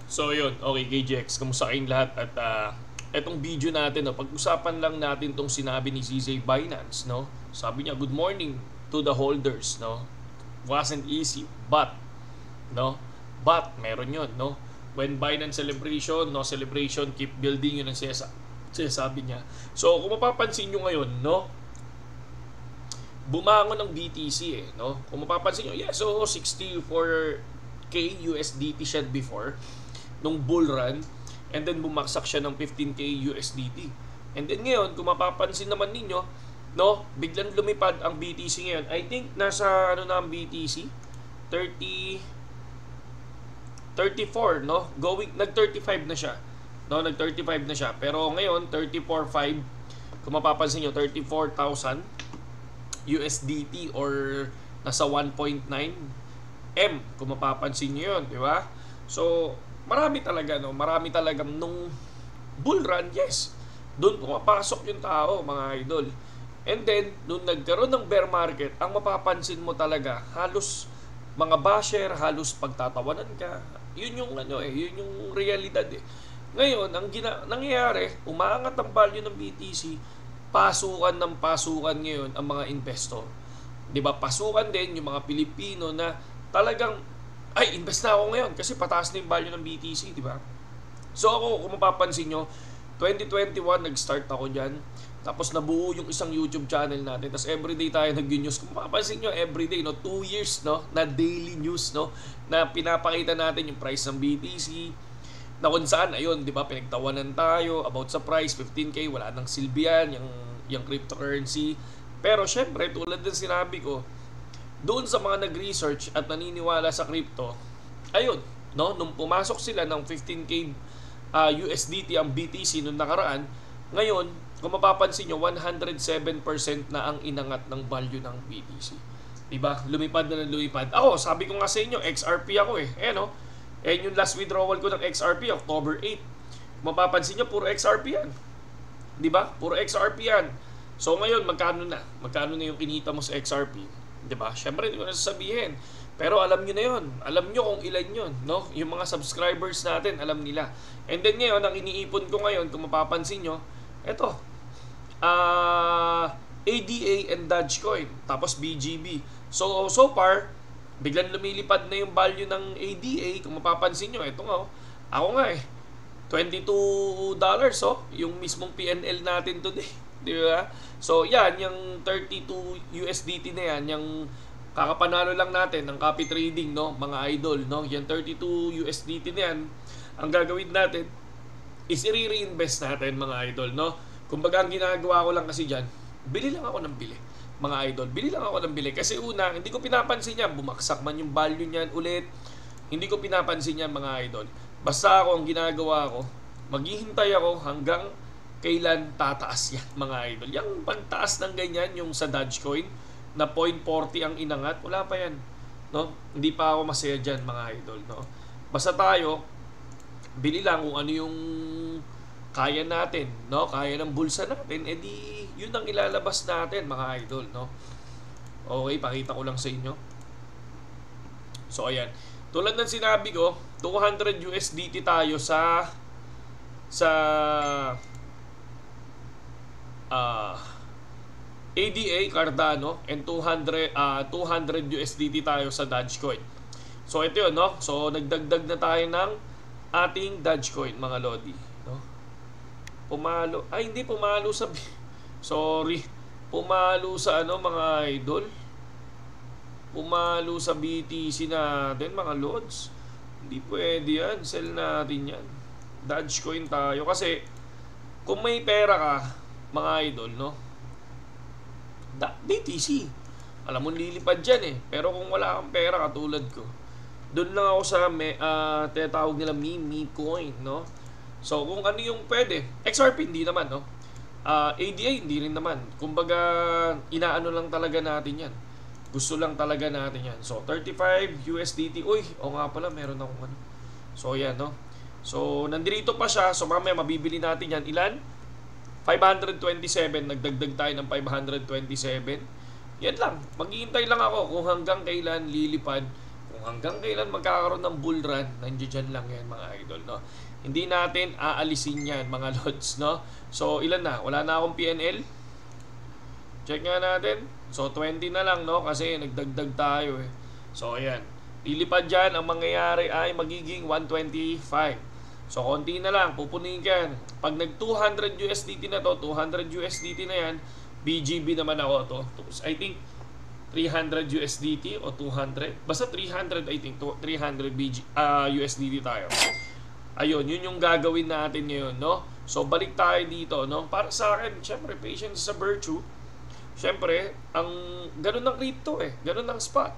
So yun, okay KJX, kamusta kayong lahat? At etong video natin, no, pag-usapan lang natin tong sinabi ni CZ Binance, no? Sabi niya, good morning to the holders, no? Wasn't easy, but, no? But, meron yun, no? When Binance celebration, no celebration, keep building, yun ang sinasabi niya. So, kung mapapansin nyo ngayon, no? Bumangon ng BTC, no? Kung mapapansin nyo, yes, so 64K USDT siya before, nung bull run, and then bumaksak siya ng 15K USDT. And then ngayon, kung mapapansin naman ninyo, no, biglang lumipad ang BTC ngayon. I think nasa ano na ang BTC? 34, no? Nag-35 na siya. No, nag-35 na siya. Pero ngayon, 34.5. Kung mapapansin nyo, 34,000 USDT or nasa 1.9 M kung mapapansin nyo yun, di ba? So, marami talaga, no? Marami talagang nung bull run, yes. Doon pumapasok yung tao, mga idol. And then, nung nagkaroon ng bear market, ang mapapansin mo talaga, halos mga basher, halos pagtatawanan ka. Yun yung ano yun yung realidad eh. Ngayon, ang nangyayari, umaangat ang value ng BTC, pasukan ng pasukan ngayon ang mga investor. 'Di ba? Pasukan din yung mga Pilipino na talagang ay, invest na ako ngayon kasi pataas na yung value ng BTC, di ba? So ako, kung mapapansin nyo, 2021 nag-start ako dyan. Tapos nabuo yung isang YouTube channel natin. Tapos everyday tayo nag-news. Kung mapapansin nyo, everyday, no? 2 years, no? Na daily news, no? Na pinapakita natin yung price ng BTC. Na kung saan, ayun, di ba? Pinagtawanan tayo about sa price, 15K, wala nang silbihan, yung cryptocurrency. Pero syempre, tulad din sinabi ko, doon sa mga nag-research at naniniwala sa crypto, ayun, no, nung pumasok sila ng 15K USDT ang BTC nung nakaraan, ngayon, kung mapapansin nyo, 107% na ang inangat ng value ng BTC. Diba? Lumipad na lumipad. Ako, sabi ko nga sa inyo, XRP ako eh. No? Yung last withdrawal ko ng XRP, October 8. Kung mapapansin nyo, puro XRP yan. Diba? Puro XRP yan. So ngayon, magkano na? Magkano na yung kinita mo sa XRP? 'Di ba? Syempre hindi ko na sasabihin. Pero alam niyo na 'yon. Alam niyo kung ilan 'yon, no? Yung mga subscribers natin, alam nila. And then ngayon, ang iniipon ko ngayon, kung mapapansin niyo, eto. ADA and Dogecoin, tapos BGB. So far, biglang lumilipad na yung value ng ADA, kung mapapansin niyo, eto nga. Ako nga $22, yung mismong PNL natin today. Di ba? So, yan, yung 32 USDT na yan, yung kakapanalo lang natin ng copy trading, no, mga idol, no? Yung 32 USDT na yan, ang gagawin natin is i-reinvest natin, mga idol, no? Kumbaga, ang ginagawa ko lang kasi dyan, bili lang ako ng bili, mga idol. Bili lang ako ng bili. Kasi una, hindi ko pinapansin yan, bumaksak man yung value niyan ulit, hindi ko pinapansin yan, mga idol. Basta ako, ang ginagawa ko, maghihintay ako hanggang kailan tataas yan, mga idol. Yung pagtaas ng ganyan, yung sa Dogecoin, na 0.40 ang inangat, wala pa yan. No? Hindi pa ako masaya dyan, mga idol. No? Basta tayo, bili lang kung ano yung kaya natin, no? Kaya ng bulsa natin, edi yun ang ilalabas natin, mga idol. No? Okay, pakita ko lang sa inyo. So, ayan. Tulad ng sinabi ko, 200 USDT tayo sa ADA Cardano and 200 USDT tayo sa Dogecoin. So ito yun, no? So nagdagdag na tayo ng ating Dogecoin, mga lodi, no? Pumalo. Ay, hindi pumalo sa sorry. Pumalo sa ano, mga idol? Pumalo sa BTC natin, mga lods. Hindi pwede yan. Sell natin yan. Dogecoin tayo kasi kung may pera ka, mga idol, no? BTC. Alam mo, lilipad dyan eh. Pero kung wala kang pera, katulad ko, doon lang ako sa tinatawag nila meme coin, no? So, kung ano yung pwede. XRP, hindi naman, no? ADA, hindi rin naman. Kumbaga, inaano lang talaga natin yan. Gusto lang talaga natin yan. So, 35 USDT. Uy, o nga pala, meron akong ano. So, yan, no? So, nandito pa siya. So, mamaya mabibili natin yan. Ilan? 527. Nagdagdag tayo ng 527. Yan lang. Maghihintay lang ako kung hanggang kailan lilipad. Kung Kung hanggang kailan magkakaroon ng bull run, nandiyan lang yan mga idol, no? Hindi natin aalisin yan mga lods, no? So ilan na? Wala na akong PNL. Check nga natin. So 20 na lang, no? Kasi nagdagdag tayo eh. So ayan. Lilipad dyan, ang mangyayari ay magiging 125. So konti na lang, pupunin yan. Pag nag 200 USDT na to, 200 USDT na yan, BGB naman ako to. I think 300 USDT o 200. Basta 300, I think 300 USDT tayo. Ayun, yun yung gagawin natin ngayon, no? So balik tayo dito, no? Para sa akin, syempre patience is a virtue. Syempre, ang ganun ng crypto eh, ganun ng spot,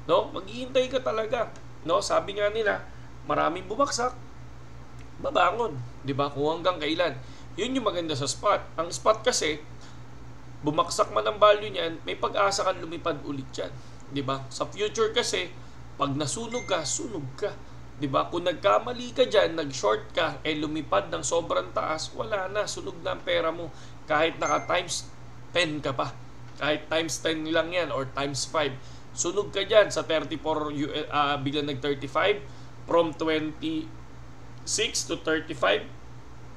no? Maghihintay ka talaga, no? Sabi nga nila, maraming bumagsak, babangon, 'di ba? Kung hanggang kailan. Yun yung maganda sa spot. Ang spot kasi bumagsak man ang value niyan, may pag-asa kang lumipad ulit yan. 'Di ba? Sa future kasi, pag nasunog ka, sunog ka. 'Di ba? Kung nagkamali ka diyan, nag-short ka, lumipad ng sobrang taas, wala na, sunog na ang pera mo. Kahit naka times 10 ka pa. Kahit times 10 lang yan or times 5. Sunog ka diyan sa 34, biglang nag-35, from 26 to 35,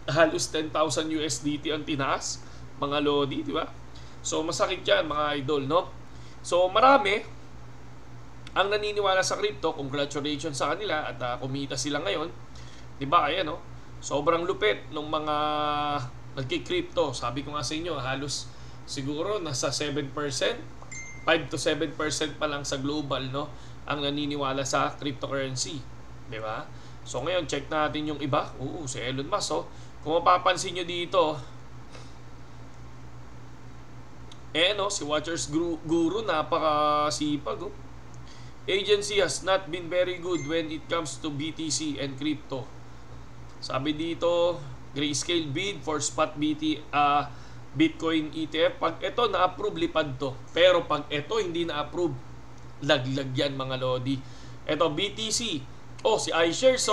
halos 10,000 USDT ang tinaas, mga lodi, 'di ba? So masakit yan mga idol, no? So marami ang naniniwala sa crypto. Congratulations sa kanila at kumita sila ngayon, 'di ba? Ayan, no? Sobrang lupit ng mga nagki-crypto. Sabi ko nga sa inyo, halos siguro nasa 7%, 5 to 7% pa lang sa global, no, ang naniniwala sa cryptocurrency, 'di ba? So ngayon check natin yung iba. Si Elon Musk, oh. Kung mapapansin niyo dito, no, si Watchers Guru, napakasipag, oh. Agency has not been very good when it comes to BTC and crypto. Sabi dito, grayscale bid for spot Bitcoin ETF. Pag ito na-approve, lipad to. Pero pag ito hindi na-approve, laglag yan mga lodi. Ito BTC, si iShares,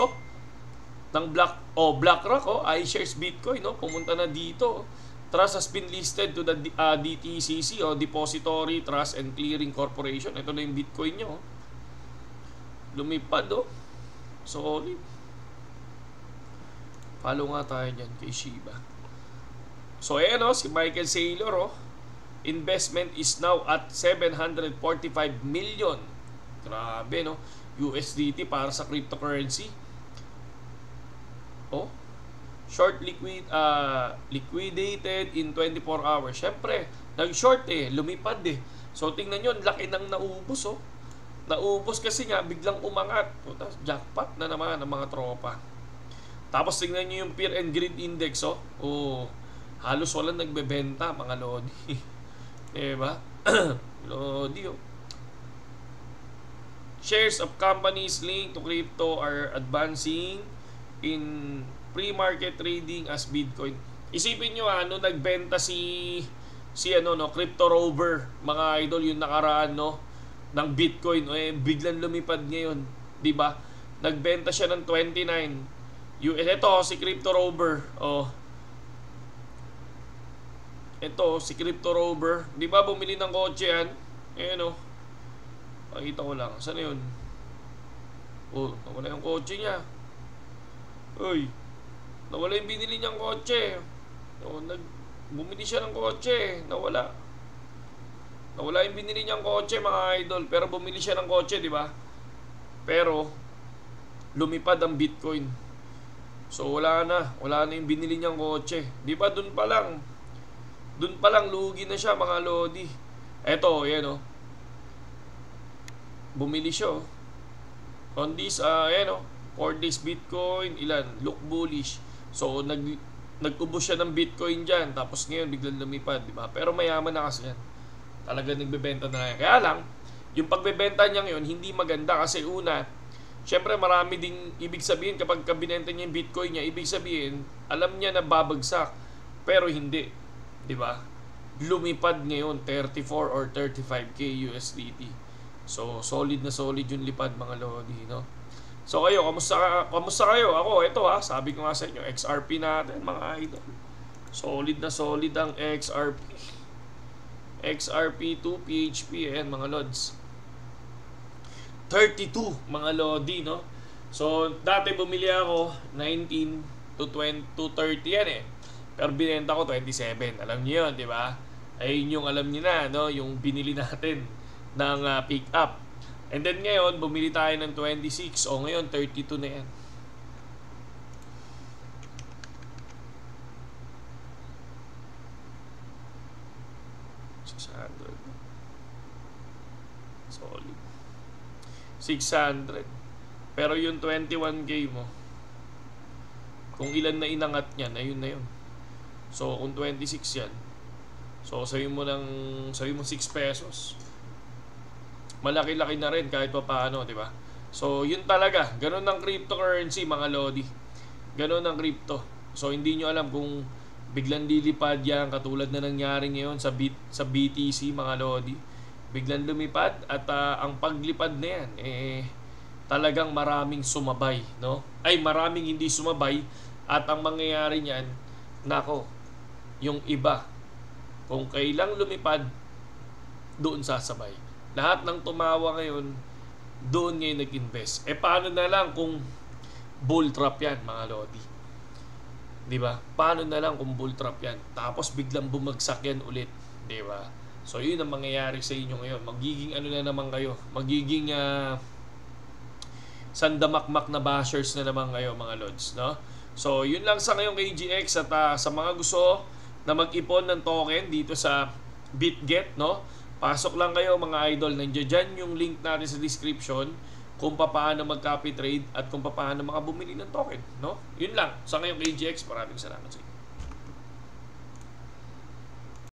ng BlackRock, iShares Bitcoin, pumunta na dito. Trust has been listed to the DTCC, Depository Trust and Clearing Corporation. Ito na yung Bitcoin nyo. Lumipad, solid. Follow nga tayo dyan kay Shiba. So ayan, si Michael Saylor, investment is now at 745 million. Grabe, no? USDT para sa cryptocurrency. Short liquidated in 24 hours. Syempre, nag-short lumipad So tingnan nyo, laki ng naubos, Naubos kasi nga biglang umangat. Jackpot na naman ang mga tropa. Tapos tingnan nyo yung Fear and Greed Index, halos walang nagbebenta mga lodi. Diba? Lodi, Shares of companies linked to crypto are advancing in pre-market trading as Bitcoin. Isipin nyo, nagbenta si Crypto Rover, mga idol, yung nakaraan, ng Bitcoin, biglang lumipad ngayon, 'di ba? Nagbenta siya ng 29. Ito si Crypto Rover, Ito si Crypto Rover, 'di ba bumili ng kotse yan? Ayan, pakita ko lang. Saan 'yun? Nawala yung kotse niya. Nawala yung binili niyang kotse. Bumili siya ng kotse, nawala yung binili niyang kotse mga idol, pero bumili siya ng kotse, di ba? Pero lumipad ang Bitcoin. So wala na yung binili niyang kotse. Di ba doon pa lang lugi na siya mga lodi. Eto, yan bumili siya on this 4 days Bitcoin, look bullish. So nag-ubos siya ng Bitcoin diyan, tapos ngayon biglang lumipad, di ba? Pero mayaman na kasi yan. Talaga nagbebenta na yan. Kaya lang, yung pagbebenta niya ngayon, hindi maganda kasi una, syempre marami ding ibig sabihin kapag kabinenta niya yung Bitcoin niya, ibig sabihin, alam niya na babagsak. Pero hindi. Di ba? Lumipad ngayon, 34 or 35k USDT. So, solid na solid yung lipad mga lodi, no? So, kayo, kamusta kayo? Ako, ito sabi ko nga sa inyo, XRP natin mga idol. Solid na solid ang XRP. XRP2, PHP, ayan mga lods. 32 mga lodi, no? So dati bumili ako 19 to 20 to 30 yan eh. Pero binenta ko 27. Alam niyo 'yon, di ba? Ayun yung alam niyo na, no, yung binili natin ng pick up. And then ngayon bumili tayo ng 26. O ngayon 32 na yan. Solid. 600. Pero yung 21K mo, kung ilan na inangat niyan, ayun na yun. So, kung 26 yan, so sabi mo 6 pesos. Malaki-laki na rin kahit pa paano, di ba? So, yun talaga. Ganun ang cryptocurrency, mga lodi. Ganun ang crypto. So, hindi nyo alam kung biglang lilipad yan, katulad na nangyari ngayon sa BTC, mga lodi. Biglang lumipad at ang paglipad na yan, talagang maraming sumabay, no? Ay, maraming hindi sumabay at ang mangyayari niyan, nako, yung iba, kung kailang lumipad, doon sasabay. Lahat ng tumawa ngayon, doon ngayon nag-invest. Paano na lang kung bull trap yan, mga lodi? Diba? Paano na lang kung bull trap yan? Tapos biglang bumagsak yan ulit. Diba? So, yun ang mangyayari sa inyo ngayon. Magiging ano na naman kayo. Magiging sandamakmak na bashers na naman kayo, mga lods, no? So, yun lang sa ngayong KGX. At sa mga gusto na mag-ipon ng token dito sa BitGet, no? Pasok lang kayo, mga idol. Nandiyan dyan yung link natin sa description kung paano mag-copy trade at kung paano makabumili ng token, no? Yun lang sa ngayong KGX. Maraming salamat sa inyo.